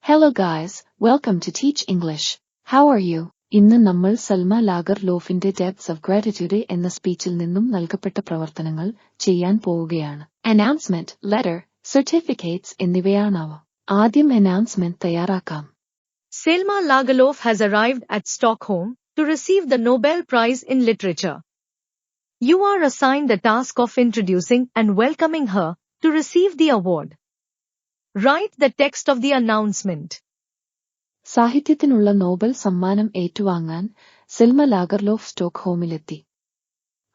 Hello guys, welcome to Teach English. How are you? ഇന്ന് നമ്മൾ Selma ലാഗർലോഫിന്റെ depths of gratitude എന്ന സ്പീച്ചിൽ നിന്നും നൽകപ്പെട്ട പ്രവർത്തനങ്ങൾ ചെയ്യാൻ പോവുകയാണ്. അനൗൺസ്മെന്റ്, ലെറ്റർ, സർട്ടിഫിക്കറ്റ്സ് എന്നിവയാണവ. ആദ്യം അനൗൺസ്മെന്റ് തയ്യാറാക്കാം. Selma Lagerlöf has arrived at Stockholm to receive the Nobel Prize in Literature. You are assigned the task of introducing and welcoming her to receive the award. Write the text of the announcement. സാഹിത്യത്തിനുള്ള Nobel സമ്മാനം ഏറ്റുവാങ്ങാൻ Selma Lagerlof സ്റ്റോക്ക്ഹോമിലെത്തി.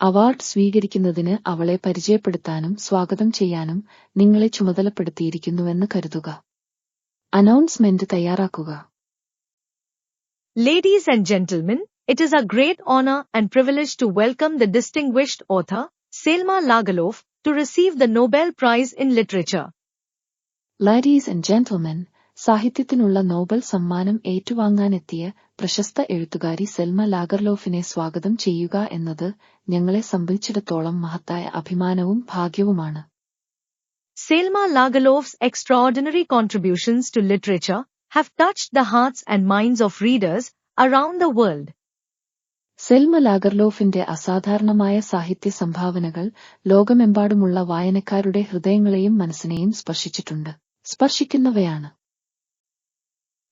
Award സ്വീകരിക്കുന്നതിന് അവളെ പരിചയപ്പെടുത്താനും സ്വാഗതം ചെയ്യാനും നിങ്ങളെ ചുമതലപ്പെടുത്തിയിരിക്കുന്നുവെന്ന് കരുതുക. Announcement തയ്യാറാക്കുക. Ladies and gentlemen, it is a great honor and privilege to welcome the distinguished author, Selma Lagerlöf, to receive the Nobel Prize in Literature. Ladies and gentlemen, സാഹിത്യത്തിനുള്ള Nobel സമ്മാനം ഏറ്റുവാങ്ങാനെത്തിയ പ്രശസ്ത എഴുത്തുകാരി സെൽമ ലാഗർലോഫിനെ സ്വാഗതം ചെയ്യുക എന്നത് ഞങ്ങളെ സംബന്ധിച്ചിടത്തോളം മഹത്തായ അഭിമാനവും ഭാഗ്യവുമാണ്. Selma Lagerlöf's extraordinary contributions to literature have touched the hearts and minds of readers around the world. Selma ലാഗർലോഫിന്റെ അസാധാരണമായ സാഹിത്യ സംഭാവനകൾ ലോകമെമ്പാടുമുള്ള വായനക്കാരുടെ ഹൃദയങ്ങളെയും മനസ്സിനെയും സ്പർശിക്കുന്നവയാണ്.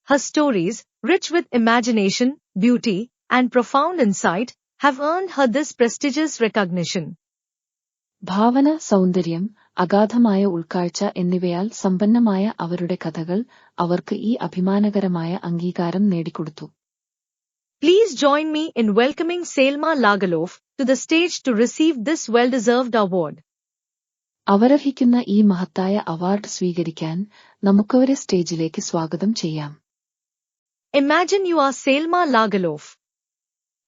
Her stories, rich with imagination, beauty, and profound insight, have earned her this prestigious recognition. ഭാവന, സൗന്ദര്യം, അഗാധമായ ഉൾക്കാഴ്ച എന്നിവയാൽ സമ്പന്നമായ അവരുടെ കഥകൾ അവർക്ക് ഈ അഭിമാനകരമായ അംഗീകാരം നേടിക്കൊടുത്തു. Please join me in welcoming Selma Lagerlöf to the stage to receive this well-deserved award. അവരർഹിക്കുന്ന ഈ മഹത്തായ അവാർഡ് സ്വീകരിക്കാൻ നമുക്കവരെ സ്റ്റേജിലേക്ക് സ്വാഗതം ചെയ്യാം. Imagine you are Selma Lagerlöf.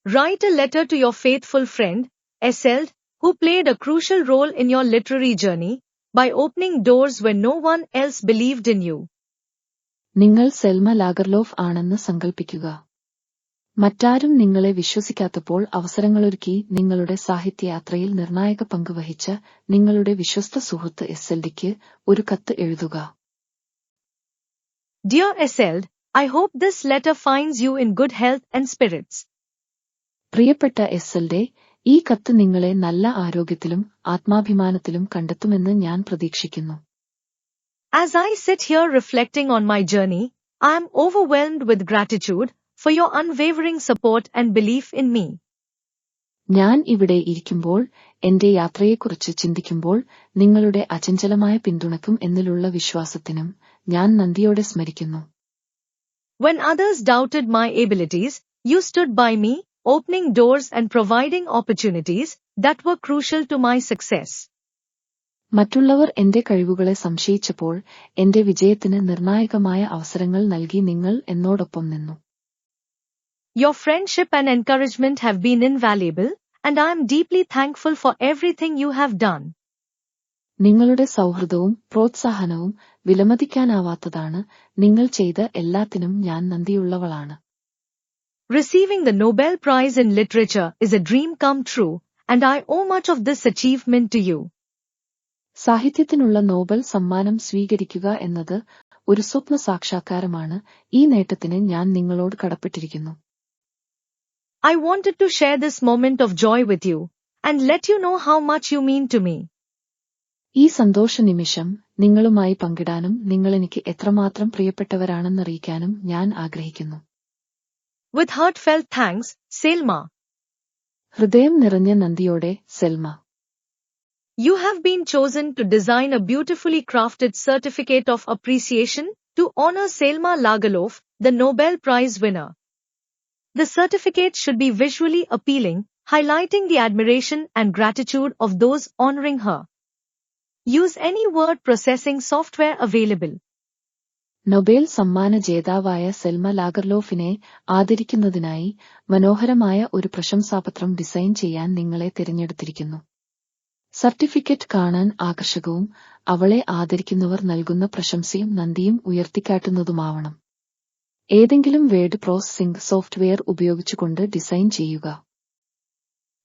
Write a letter to your faithful friend, Esselde, who played a crucial role in your literary journey by opening doors where no one else believed in you. നിങ്ങൾ Selma Lagerlof ആണെന്ന് സങ്കൽപ്പിക്കുക. മറ്റാരും നിങ്ങളെ വിശ്വസിക്കാത്തപ്പോൾ അവസരങ്ങളൊരുക്കി നിങ്ങളുടെ സാഹിത്യയാത്രയിൽ നിർണായക പങ്ക് വഹിച്ച നിങ്ങളുടെ വിശ്വസ്ത സുഹൃത്ത് എസ്സെൽഡിക്ക് ഒരു കത്ത് എഴുതുക. Dear Esselde, I hope this letter finds you in good health and spirits. പ്രിയപ്പെട്ട എസ്സെൽഡെ, ഈ കത്ത് നിങ്ങളെ നല്ല ആരോഗ്യത്തിലും ആത്മാഭിമാനത്തിലും കണ്ടെത്തുമെന്ന് ഞാൻ പ്രതീക്ഷിക്കുന്നു. As I sit here reflecting on my journey, I am overwhelmed with gratitude for your unwavering support and belief in me. ഞാൻ ഇവിടെ ഇരിക്കുമ്പോൾ എന്റെ യാത്രയെക്കുറിച്ച് ചിന്തിക്കുമ്പോൾ നിങ്ങളുടെ അചഞ്ചലമായ പിന്തുണയ്ക്കും എന്നിലുള്ള വിശ്വാസത്തിനും ഞാൻ നന്ദിയോടെ സ്മരിക്കുന്നു. When others doubted my abilities, you stood by me, opening doors and providing opportunities that were crucial to my success. മറ്റുള്ളവർ എന്റെ കഴിവുകളെ സംശയിച്ചപ്പോൾ എന്റെ വിജയത്തിന് നിർണായകമായ അവസരങ്ങൾ നൽകി നിങ്ങൾ എന്നോടൊപ്പം നിന്നു. Your friendship and encouragement have been invaluable, and I am deeply thankful for everything you have done. നിങ്ങളുടെ സൗഹൃദവും പ്രോത്സാഹനവും വിലമതിക്കാനാവാത്തതാണ്. നിങ്ങൾ ചെയ്ത എല്ലാത്തിനും ഞാൻ നന്ദിയുള്ളവളാണ്. Receiving the Nobel Prize in Literature is a dream come true, and I owe much of this achievement to you. സാഹിത്യത്തിനുള്ള Nobel സമ്മാനം സ്വീകരിക്കുക എന്നത് ഒരു സ്വപ്ന സാക്ഷാത്കാരമാണ്. ഈ നേട്ടത്തിന് ഞാൻ നിങ്ങളോട് കടപ്പെട്ടിരിക്കുന്നു. I wanted to share this moment of joy with you, and let you know how much you mean to me. ഈ സന്തോഷ നിമിഷം നിങ്ങളുമായി പങ്കിടാനും നിങ്ങളെനിക്ക് എത്രമാത്രം പ്രിയപ്പെട്ടവരാണെന്നറിയിക്കാനും ഞാൻ ആഗ്രഹിക്കുന്നു. With heartfelt thanks, Selma. ഹൃദയം നിറഞ്ഞ നന്ദിയോടെ, Selma. You have been chosen to design a beautifully crafted certificate of appreciation to honor Selma Lagerlöf, the Nobel Prize winner. The certificate should be visually appealing, highlighting the admiration and gratitude of those honoring her. Use any word processing software available. Nobel സമ്മാന ജേതാവായ സെൽമ ലാഗർലോഫിനെ ആദരിക്കുന്നതിനായി മനോഹരമായ ഒരു പ്രശംസാപത്രം design ചെയ്യാൻ നിങ്ങളെ തിരഞ്ഞെടുത്തിരിക്കുന്നു. Certificate കാണാൻ ആകർഷകവും അവളെ ആദരിക്കുന്നവർ നൽകുന്ന പ്രശംസയും നന്ദിയും ഉയർത്തിക്കാട്ടുന്നതുമാവണം. ഏതെങ്കിലും വേർഡ് പ്രോസസ്സിംഗ് സോഫ്റ്റ്വെയർ ഉപയോഗിച്ചുകൊണ്ട് ഡിസൈൻ ചെയ്യുക.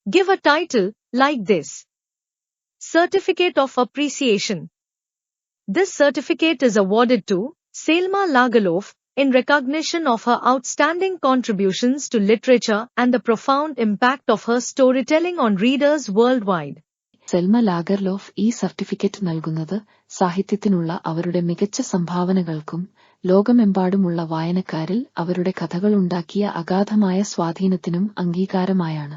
Give a title like this: Certificate of Appreciation. This certificate is awarded to Selma Lagerlöf, in recognition of her outstanding contributions to literature and the profound impact of her storytelling on readers worldwide. Selma Lagerlof ഈ certificate നൽകുന്നത് സാഹിത്യത്തിനുള്ള അവരുടെ മികച്ച സംഭാവനകൾക്കും ലോകമെമ്പാടുമുള്ള വായനക്കാരിൽ അവരുടെ കഥകളുണ്ടാക്കിയ അഗാധമായ സ്വാധീനത്തിനും അംഗീകാരമായാണ്.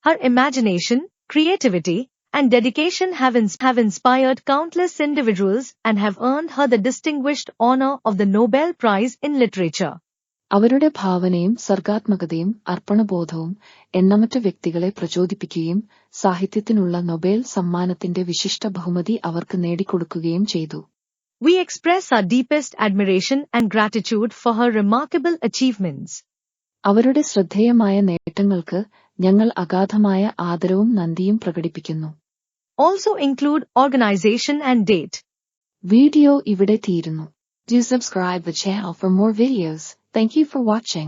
Her imagination, creativity, and dedication have inspired countless individuals and have earned her the distinguished honor of the Nobel Prize in Literature. അവരുടെ ഭാവനയും സർഗാത്മകതയും അർപ്പണബോധവും എണ്ണമറ്റ വ്യക്തികളെ പ്രചോദിപ്പിക്കുകയും സാഹിത്യത്തിനുള്ള നൊബേൽ സമ്മാനത്തിന്റെ വിശിഷ്ട ബഹുമതി അവർക്ക് നേടിക്കൊടുക്കുകയും ചെയ്തു. We express our deepest admiration and gratitude for her remarkable achievements. അവരുടെ ശ്രദ്ധേയമായ നേട്ടങ്ങൾക്ക് ഞങ്ങൾ അഗാധമായ ആദരവും നന്ദിയും പ്രകടിപ്പിക്കുന്നു. Also include organization and date. Video ഇവിടെ തീരുന്നു. Do subscribe the channel for more videos. Thank you for watching.